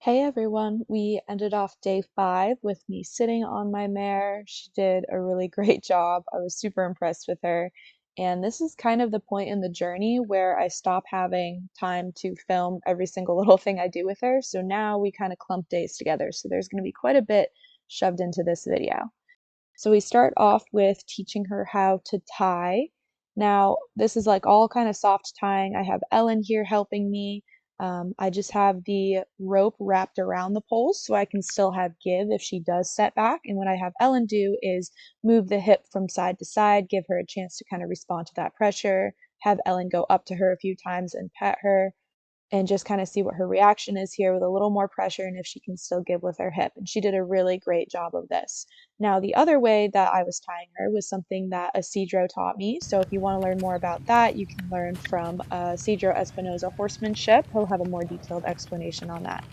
Hey everyone, we ended off day 5 with me sitting on my mare. She did a really great job. I was super impressed with her. And this is kind of the point in the journey where I stop having time to film every single little thing I do with her. So now we kind of clump days together. So there's going to be quite a bit shoved into this video. So we start off with teaching her how to tie. Now, this is like all kind of soft tying. I have Ellen here helping me. I just have the rope wrapped around the poles so I can still have give if she does set back. And what I have Ellen do is move the hip from side to side, give her a chance to kind of respond to that pressure, have Ellen go up to her a few times and pet her, and just kind of see what her reaction is here with a little more pressure and if she can still give with her hip. And she did a really great job of this. Now, the other way that I was tying her was something that a Cedro taught me. So if you want to learn more about that, you can learn from Cedro Espinosa Horsemanship. He'll have a more detailed explanation on that.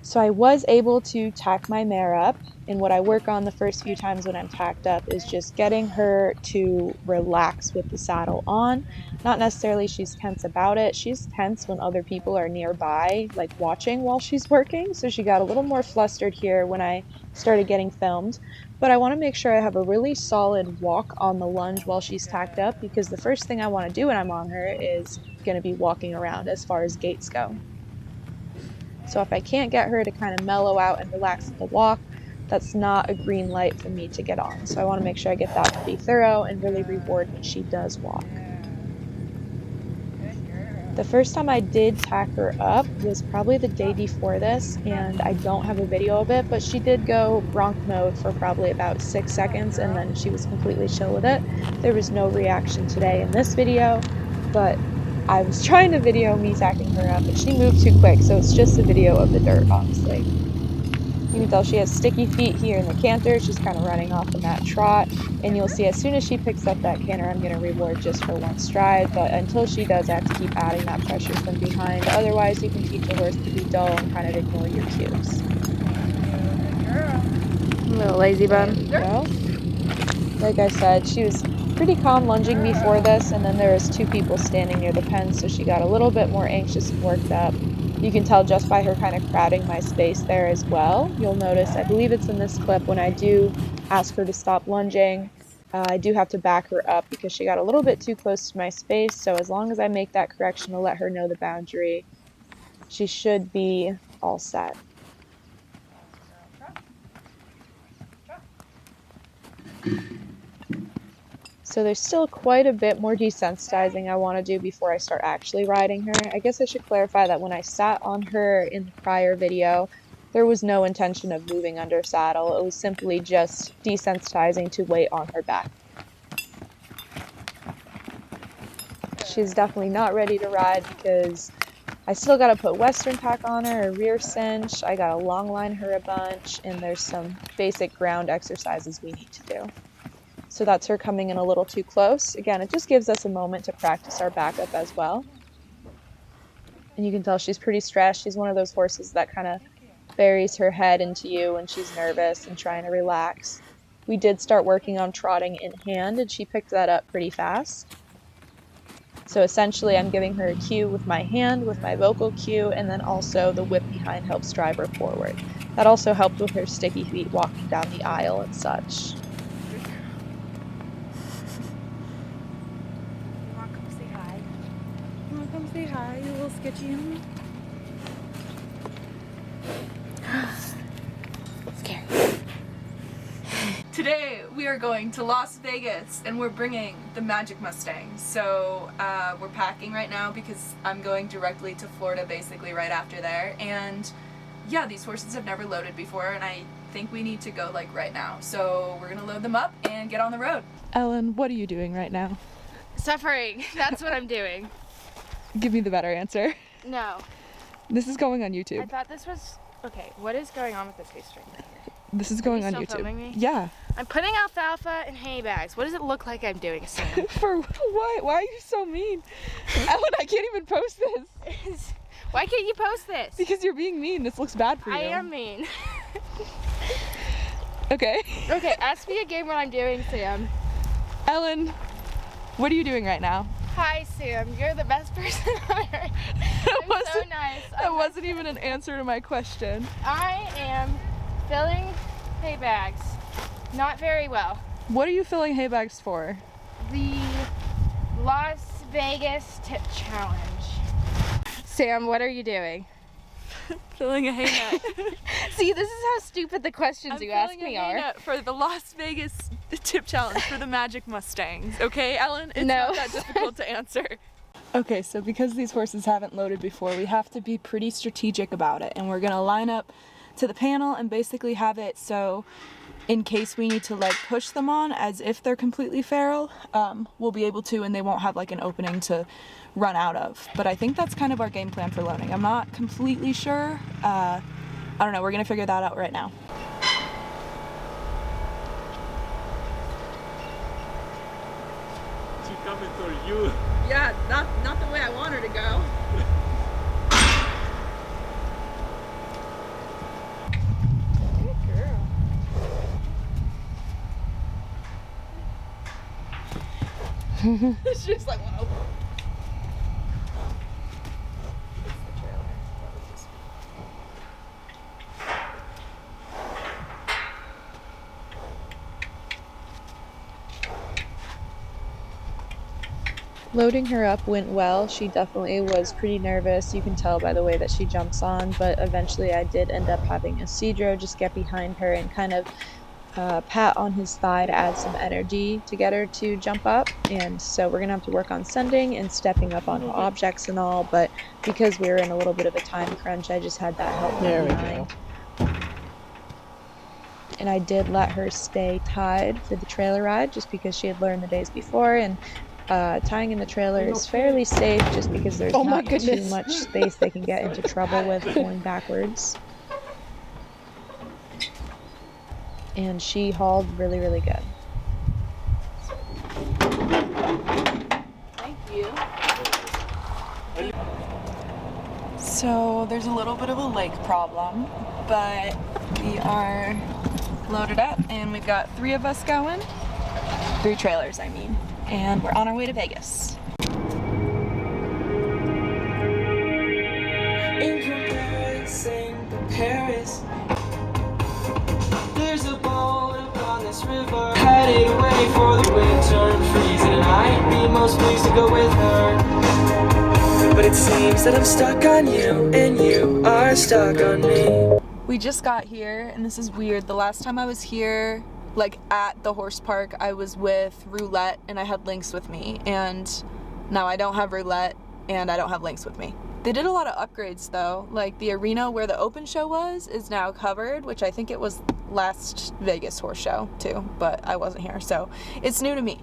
So I was able to tack my mare up, and what I work on the first few times when I'm tacked up is just getting her to relax with the saddle on. Not necessarily she's tense about it. She's tense when other people are nearby, like watching while she's working. So she got a little more flustered here when I started getting filmed. But I want to make sure I have a really solid walk on the lunge while she's tacked up, because the first thing I want to do when I'm on her is going to be walking around as far as gaits go. So if I can't get her to kind of mellow out and relax at the walk, that's not a green light for me to get on. So I want to make sure I get that pretty thorough and really reward when she does walk. The first time I did tack her up was probably the day before this, and I don't have a video of it, but she did go bronc mode for probably about 6 seconds, and then she was completely chill with it. There was no reaction today in this video, but I was trying to video me tacking her up, but she moved too quick, so it's just a video of the dirt, honestly. You can tell she has sticky feet here in the canter. She's kind of running off in that trot, and you'll see as soon as she picks up that canter, I'm going to reward just for one stride, but until she does, I have to keep adding that pressure from behind. Otherwise, you can teach a horse to be dull and kind of ignore your cues. Little lazy bum. Well, like I said, she was pretty calm lunging before this, and then there was 2 people standing near the pen, so she got a little bit more anxious and worked up. You can tell just by her kind of crowding my space there as well. You'll notice, I believe it's in this clip, when I do ask her to stop lunging, I do have to back her up because she got a little bit too close to my space. So as long as I make that correction to let her know the boundary, she should be all set. So there's still quite a bit more desensitizing I want to do before I start actually riding her. I guess I should clarify that when I sat on her in the prior video, there was no intention of moving under saddle. It was simply just desensitizing to weight on her back. She's definitely not ready to ride because I still got to put Western tack on her, a rear cinch, I got to long line her a bunch, and there's some basic ground exercises we need to do. So that's her coming in a little too close. Again, it just gives us a moment to practice our backup as well. And you can tell she's pretty stressed. She's one of those horses that kind of buries her head into you when she's nervous and trying to relax. We did start working on trotting in hand, and she picked that up pretty fast. So essentially, I'm giving her a cue with my hand, with my vocal cue, and then also the whip behind helps drive her forward. That also helped with her sticky feet walking down the aisle and such. Say hi, you little sketchy. Scary. Today we are going to Las Vegas and we're bringing the Magic Mustang. So we're packing right now because I'm going directly to Florida basically right after there. And yeah, these horses have never loaded before and I think we need to go like right now. So we're gonna load them up and get on the road. Ellen, what are you doing right now? Suffering. That's what I'm doing. Give me the better answer. No. This is going on YouTube. I thought this was... Okay, what is going on with this hay string? This is going on still YouTube. Filming me? Yeah. I'm putting alfalfa in hay bags. What does it look like I'm doing, Sam? For what? Why are you so mean? Ellen, I can't even post this. Why can't you post this? Because you're being mean. This looks bad for you. I am mean. Okay. Okay, ask me again what I'm doing, Sam. Ellen, what are you doing right now? Hi, Sam. You're the best person on earth. I'm so nice. That wasn't even an answer to my question. I am filling hay bags. Not very well. What are you filling hay bags for? The Las Vegas Tip Challenge. Sam, what are you doing? Filling a hay net. See, this is how stupid the questions you ask me are. Net for the Las Vegas Tip Challenge for the Magic Mustangs. Okay, Ellen? It's No. not that difficult to answer. Okay, so because these horses haven't loaded before, we have to be pretty strategic about it. And we're gonna line up to the panel and basically have it so in case we need to like push them on as if they're completely feral, we'll be able to, and they won't have like an opening to run out of. But I think that's kind of our game plan for loading. I'm not completely sure. I don't know, we're gonna figure that out right now. She coming for you. Yeah, not the way I want her to go. She's just like, whoa. Loading her up went well. She definitely was pretty nervous. You can tell by the way that she jumps on, but eventually I did end up having Isidro just get behind her and kind of pat on his thigh to add some energy to get her to jump up. And so we're gonna have to work on sending and stepping up on objects and all, but because we were in a little bit of a time crunch, I just had that help me behind. And I did let her stay tied for the trailer ride just because she had learned the days before, and tying in the trailer is fairly safe just because there's not too much space they can get into trouble with going backwards. And she hauled really, really good. Thank you. So there's a little bit of a lake problem, but we are loaded up and we've got 3 of us going. 3 trailers, I mean. And we're on our way to Vegas. In comparison to Paris, there's a boat upon this river, headed away for the winter and freezing, and I'd be most pleased to go with her. But it seems that I'm stuck on you, and you are stuck on me. We just got here, and this is weird. The last time I was here, like at the horse park, I was with Roulette and I had Lynx with me, and now I don't have Roulette and I don't have Lynx with me. They did a lot of upgrades though, like the arena where the open show was is now covered, which I think it was last Vegas horse show too, but I wasn't here, so it's new to me.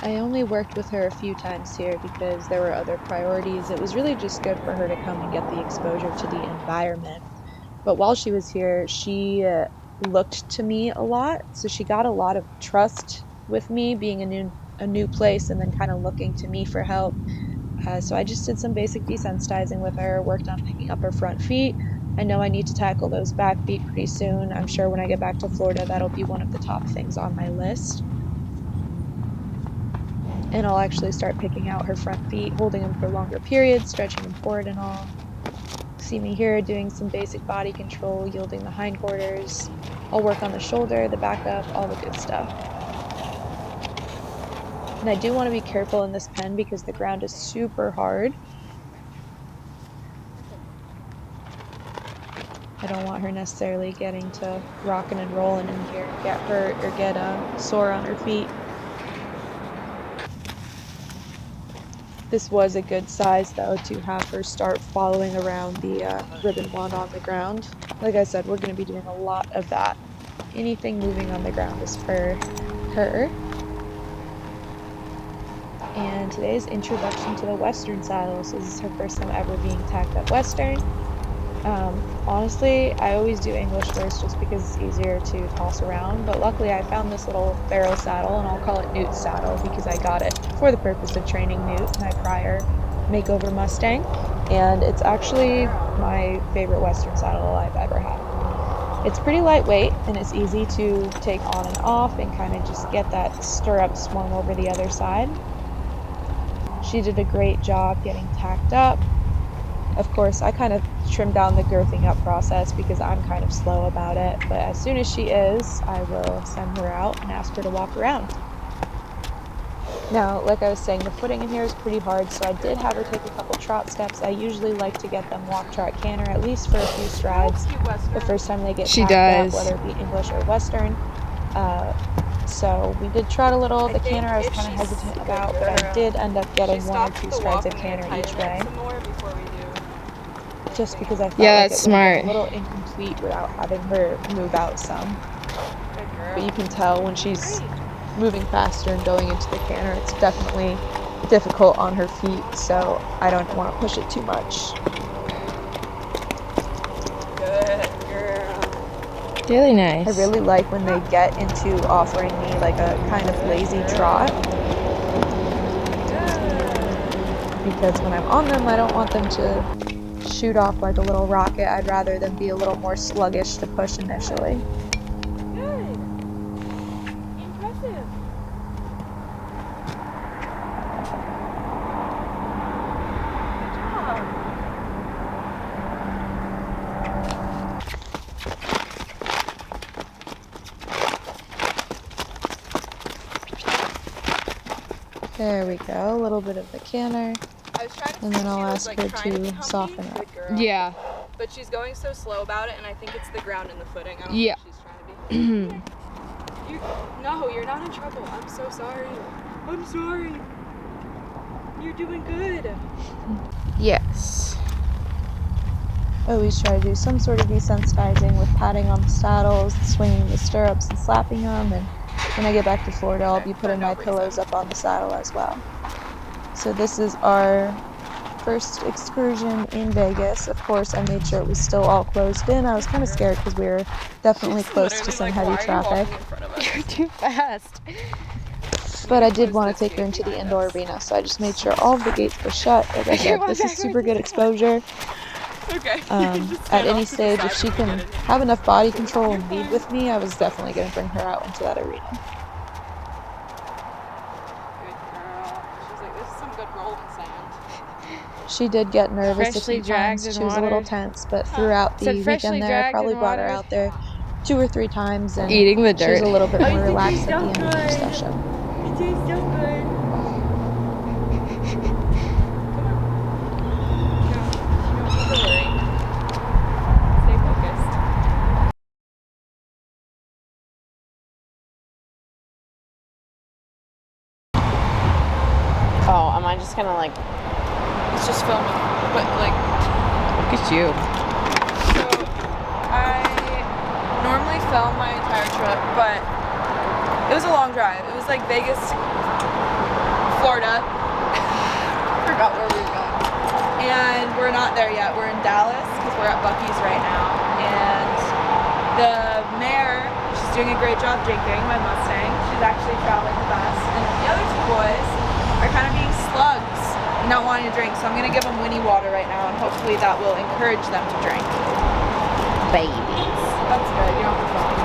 I only worked with her a few times here because there were other priorities. It was really just good for her to come and get the exposure to the environment. But while she was here, she looked to me a lot, so she got a lot of trust with me being a new place and then kind of looking to me for help. So I just did some basic desensitizing with her, worked on picking up her front feet. I know I need to tackle those back feet pretty soon. I'm sure when I get back to Florida, that'll be one of the top things on my list. And I'll actually start picking out her front feet, holding them for longer periods, stretching them forward and all. See me here doing some basic body control, yielding the hindquarters. I'll work on the shoulder, the back up, all the good stuff. And I do want to be careful in this pen because the ground is super hard. I don't want her necessarily getting to rocking and rolling in here and get hurt or get sore on her feet. This was a good size though to have her start following around the ribbon wand on the ground. Like I said, we're going to be doing a lot of that. Anything moving on the ground is for her. And today's introduction to the Western saddle. So this is her first time ever being tacked up Western. Honestly, I always do English first just because it's easier to toss around, but luckily I found this little barrel saddle, and I'll call it Newt's saddle because I got it for the purpose of training Newt, my prior makeover Mustang, and it's actually my favorite Western saddle I've ever had. It's pretty lightweight and it's easy to take on and off and kind of just get that stirrup swung over the other side. She did a great job getting tacked up. Of course, I kind of trimmed down the girthing up process because I'm kind of slow about it, but as soon as she is, I will send her out and ask her to walk around. Now, like I was saying, the footing in here is pretty hard, so I did have her take a couple trot steps. I usually like to get them walk, trot, canter, at least for a few strides the first time they get tacked up, whether it be English or Western. So we did trot a little. The canter I was kind of hesitant about, but I did end up getting 1 or 2 strides of canter each way. Just because I felt like it was a little incomplete without having her move out some. But you can tell when she's moving faster and going into the canter, it's definitely difficult on her feet, so I don't want to push it too much. Good girl. Really nice. I really like when they get into offering me like a kind of lazy trot, because when I'm on them, I don't want them to shoot off like a little rocket. I'd rather them be a little more sluggish to push initially. Good. Impressive. There we go, a little bit of the canter, and then I'll ask her to soften up. Yeah. But she's going so slow about it, and I think it's the ground and the footing. I don't Yeah. think she's trying to be. No, you're not in trouble. I'm so sorry. I'm sorry. You're doing good. Yes. I always try to do some sort of desensitizing with patting on the saddles, swinging the stirrups and slapping them, and when I get back to Florida, I'll be putting my pillows up on the saddle as well. So this is our first excursion in Vegas. Of course, I made sure it was still all closed in. I was kind of scared because we were definitely close to some heavy traffic. You're too fast. But I did want to take her into the indoor arena, so I just made sure all of the gates were shut. Like I said, this is super good exposure. Okay. At any stage, if she can have enough body control and lead with me, I was definitely going to bring her out into that arena. Good girl. She's like, this is some good rolling sand. She did get nervous a Freshly few dragged times. in She was a little water. tense, but throughout the Said freshly weekend there, I dragged probably in brought her water. out there 2 or 3 times, and Eating the she was dirt. a little bit more you think relaxed she's at the so end of each good? session. It tastes so good. Don't worry. Stay focused. Oh, am I just gonna like It's just filming, but like. look at you? So, I normally film my entire trip, but it was a long drive. It was like Vegas, Florida. Forgot where we were going. And we're not there yet. We're in Dallas because we're at Buc-ee's right now. And the mare, she's doing a great job drinking, my Mustang. She's actually traveling the best. And the other 2 boys are kind of being slugs and not wanting to drink. So I'm going to give them Winnie water right now, and hopefully that will encourage them to drink. Babies. That's good. You don't have to film.